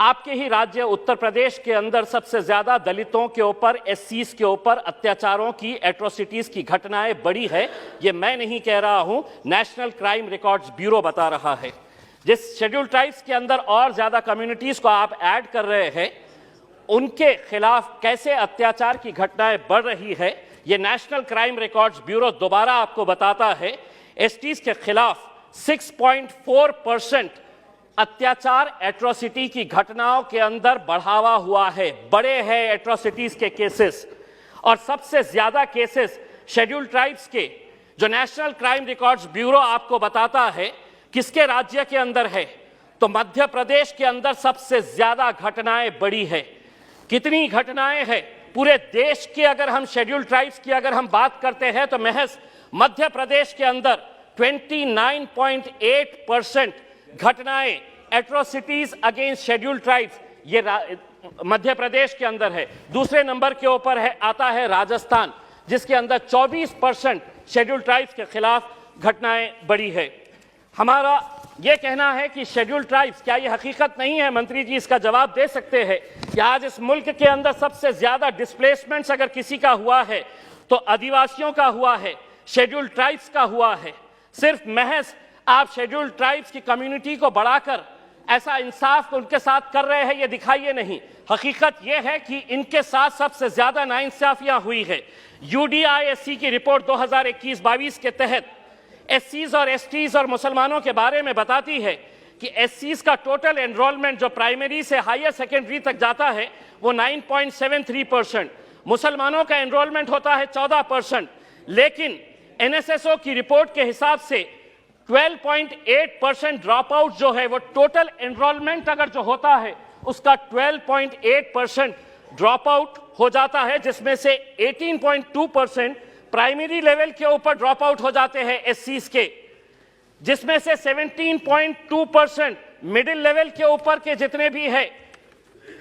आपके ही राज्य उत्तर प्रदेश के अंदर सबसे ज्यादा दलितों के ऊपर, एससीज के ऊपर अत्याचारों की, एट्रोसिटीज की घटनाएं बढ़ी है। ये मैं नहीं कह रहा हूं, नेशनल क्राइम रिकॉर्ड्स ब्यूरो बता रहा है। जिस शेड्यूल ट्राइब्स के अंदर और ज्यादा कम्युनिटीज को आप ऐड कर रहे हैं, उनके खिलाफ कैसे अत्याचार की घटनाएं बढ़ रही है, ये नेशनल क्राइम रिकॉर्ड्स ब्यूरो दोबारा आपको बताता है। एसटीज के खिलाफ 6.4% अत्याचार, एट्रोसिटी की घटनाओं के अंदर बढ़ावा हुआ है, बड़े हैं एट्रोसिटीज के केसेस। और सबसे ज्यादा केसेस शेड्यूल ट्राइब्स के, जो नेशनल क्राइम रिकॉर्ड्स ब्यूरो आपको बताता है, किसके राज्य के अंदर है? तो मध्य प्रदेश के अंदर सबसे ज्यादा घटनाएं बढ़ी है। कितनी घटनाएं हैं? पूरे देश के अगर हम शेड्यूल ट्राइब्स की अगर हम बात करते हैं तो महज मध्य प्रदेश के अंदर 29.8% घटनाएं, एट्रोसिटीज अगेंस्ट शेड्यूल ट्राइब्स, ये मध्य प्रदेश के अंदर है। दूसरे नंबर के ऊपर आता है राजस्थान, जिसके अंदर 24% शेड्यूल ट्राइब्स के खिलाफ घटनाएं बढ़ी है। हमारा यह कहना है कि शेड्यूल ट्राइब्स, क्या यह हकीकत नहीं है? मंत्री जी इसका जवाब दे सकते हैं कि आज इस मुल्क के अंदर सबसे ज्यादा डिस्प्लेसमेंट्स अगर किसी का हुआ है तो आदिवासियों का हुआ है, शेड्यूल ट्राइब्स का हुआ है। सिर्फ महज आप शेड्यूल ट्राइब्स की कम्युनिटी को बढ़ाकर ऐसा इंसाफ उनके साथ कर रहे हैं, ये दिखाइए नहीं। हकीकत यह है कि इनके साथ सबसे ज्यादा नाइंसाफियां हुई है। यूडीआईएससी की रिपोर्ट 2021-22 के तहत एससीज और एसटीज और मुसलमानों के बारे में बताती है कि एससीज का टोटल एनरोलमेंट जो प्राइमरी से हायर सेकेंडरी तक जाता है वो 9.73%, मुसलमानों का एनरोलमेंट होता है 14%, लेकिन एनएसएसओ की रिपोर्ट के हिसाब से 12.8% ड्रॉप आउट जो है, वो टोटल एनरोलमेंट अगर जो होता है उसका 12.8% ड्रॉप आउट हो जाता है, जिसमें से 18.2% प्राइमरी लेवल के ऊपर ड्रॉप आउट हो जाते हैं एससीज के, जिसमें से 17.2% मिडिल लेवल के ऊपर के जितने भी है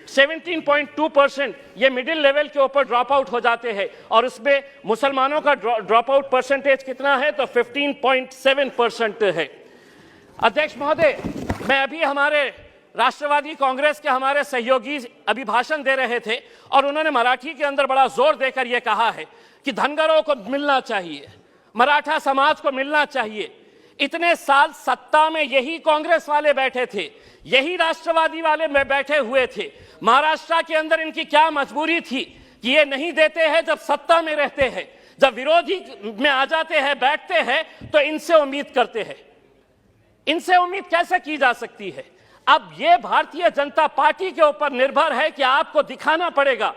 17.2% ये मिडिल लेवल के ऊपर ड्रॉप आउट हो जाते हैं। और उसमें मुसलमानों का ड्रॉप आउट परसेंटेज कितना है? तो 15.7% है। अध्यक्ष महोदय, मैं अभी हमारे राष्ट्रवादी कांग्रेस के हमारे सहयोगी अभी भाषण दे रहे थे और उन्होंने मराठी के अंदर बड़ा जोर देकर यह कहा है कि धनगरों को मिलना चाहिए, मराठा समाज को मिलना चाहिए। इतने साल सत्ता में यही कांग्रेस वाले बैठे थे, यही राष्ट्रवादी वाले में बैठे हुए थे। महाराष्ट्र के अंदर इनकी क्या मजबूरी थी कि ये नहीं देते हैं जब सत्ता में रहते हैं, जब विरोधी में आ जाते हैं, बैठते हैं तो इनसे उम्मीद करते हैं। इनसे उम्मीद कैसे की जा सकती है? अब ये भारतीय जनता पार्टी के ऊपर निर्भर है कि आपको दिखाना पड़ेगा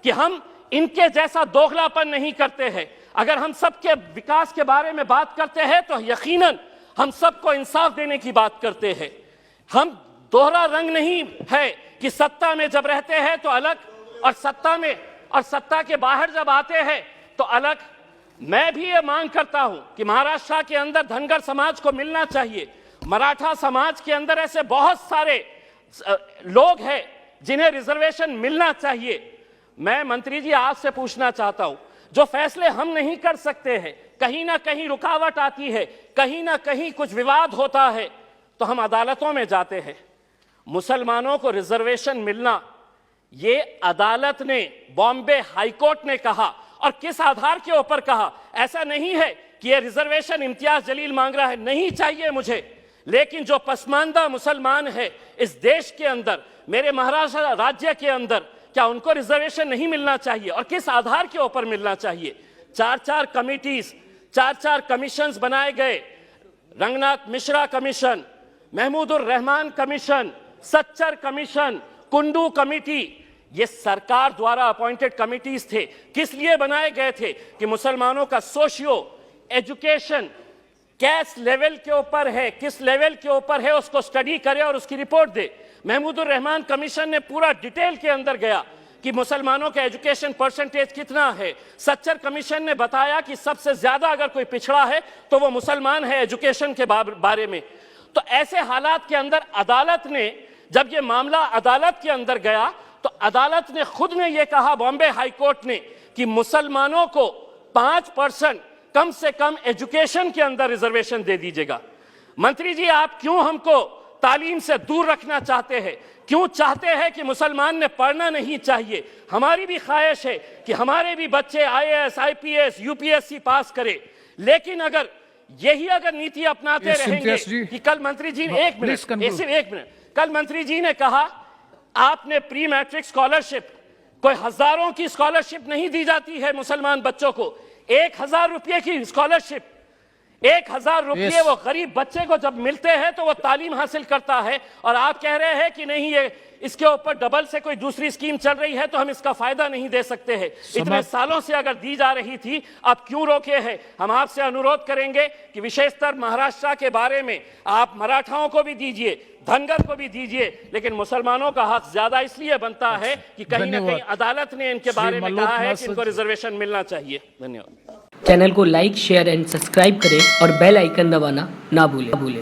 कि हम इनके जैसा दोगलापन नहीं करते हैं। अगर हम सबके विकास के बारे में बात करते हैं तो यकीनन हम सबको इंसाफ देने की बात करते हैं। हम दोहरा रंग नहीं है कि सत्ता में जब रहते हैं तो अलग और सत्ता में और सत्ता के बाहर जब आते हैं तो अलग। मैं भी ये मांग करता हूं कि महाराष्ट्र के अंदर धनगर समाज को मिलना चाहिए। मराठा समाज के अंदर ऐसे बहुत सारे लोग हैं जिन्हें रिजर्वेशन मिलना चाहिए। मैं मंत्री जी आपसे पूछना चाहता हूं, जो फैसले हम नहीं कर सकते हैं, कहीं ना कहीं रुकावट आती है, कहीं ना कहीं कुछ विवाद होता है तो हम अदालतों में जाते हैं। मुसलमानों को रिजर्वेशन मिलना, ये अदालत ने, बॉम्बे हाईकोर्ट ने कहा। और किस आधार के ऊपर कहा? ऐसा नहीं है कि ये रिजर्वेशन इम्तियाज जलील मांग रहा है, नहीं चाहिए मुझे, लेकिन जो पसमानदा मुसलमान है इस देश के अंदर, मेरे महाराष्ट्र राज्य के अंदर, क्या उनको रिजर्वेशन नहीं मिलना चाहिए? और किस आधार के ऊपर मिलना चाहिए? 4-4 कमिटीज, 4-4 कमीशंस बनाए गए, Ranganath Mishra commission, Mahmoodur Rahman commission, Sachar commission, Kundu committee, ये सरकार द्वारा अपॉइंटेड कमिटीज थे। किस लिए बनाए गए थे? कि मुसलमानों का सोशियो एजुकेशन किस लेवल के ऊपर है, किस लेवल के ऊपर है, उसको स्टडी करे और उसकी रिपोर्ट दे। महमूदुर रहमान कमीशन ने पूरा डिटेल के अंदर गया कि मुसलमानों का एजुकेशन परसेंटेज कितना है। सच्चर कमीशन ने बताया कि सबसे ज्यादा अगर कोई पिछड़ा है तो वो मुसलमान है एजुकेशन के बारे में। तो ऐसे हालात के अंदर अदालत ने, जब ये मामला अदालत के अंदर गया तो अदालत ने खुद ने ये कहा, बॉम्बे हाईकोर्ट ने, कि मुसलमानों को 5% कम से कम एजुकेशन के अंदर रिजर्वेशन दे दीजिएगा। मंत्री जी, आप क्यों हमको तालीम से दूर रखना चाहते हैं। क्यों चाहते हैं कि मुसलमान ने पढ़ना नहीं चाहिए? हमारी भी ख्वाहिश है कि हमारे भी बच्चे IAS, IPS, UPSC पास करें, लेकिन अगर यही नीति अपनाते रहेंगे कि कल मंत्री जी ने एक मिनट कल मंत्री जी ने कहा आपने प्री मैट्रिक स्कॉलरशिप, कोई हजारों की स्कॉलरशिप नहीं दी जाती है मुसलमान बच्चों को, 1000 रुपये की स्कॉलरशिप, 1000 रुपये वो गरीब बच्चे को जब मिलते हैं तो वो तालीम हासिल करता है। और आप कह रहे हैं कि नहीं, ये इसके ऊपर डबल से कोई दूसरी स्कीम चल रही है तो हम इसका फायदा नहीं दे सकते हैं। इतने सालों से अगर दी जा रही थी, अब क्यों रोके हैं? हम आपसे अनुरोध करेंगे कि विशेषतर महाराष्ट्र के बारे में आप मराठाओं को भी दीजिए, धनगर को भी दीजिए, लेकिन मुसलमानों का हक ज्यादा इसलिए बनता है कि कहीं ना कहीं अदालत ने इनके बारे में कहा है कि इनको रिजर्वेशन मिलना चाहिए। धन्यवाद। चैनल को लाइक, शेयर एंड सब्सक्राइब करें और बेल आइकन दबाना ना भूलें।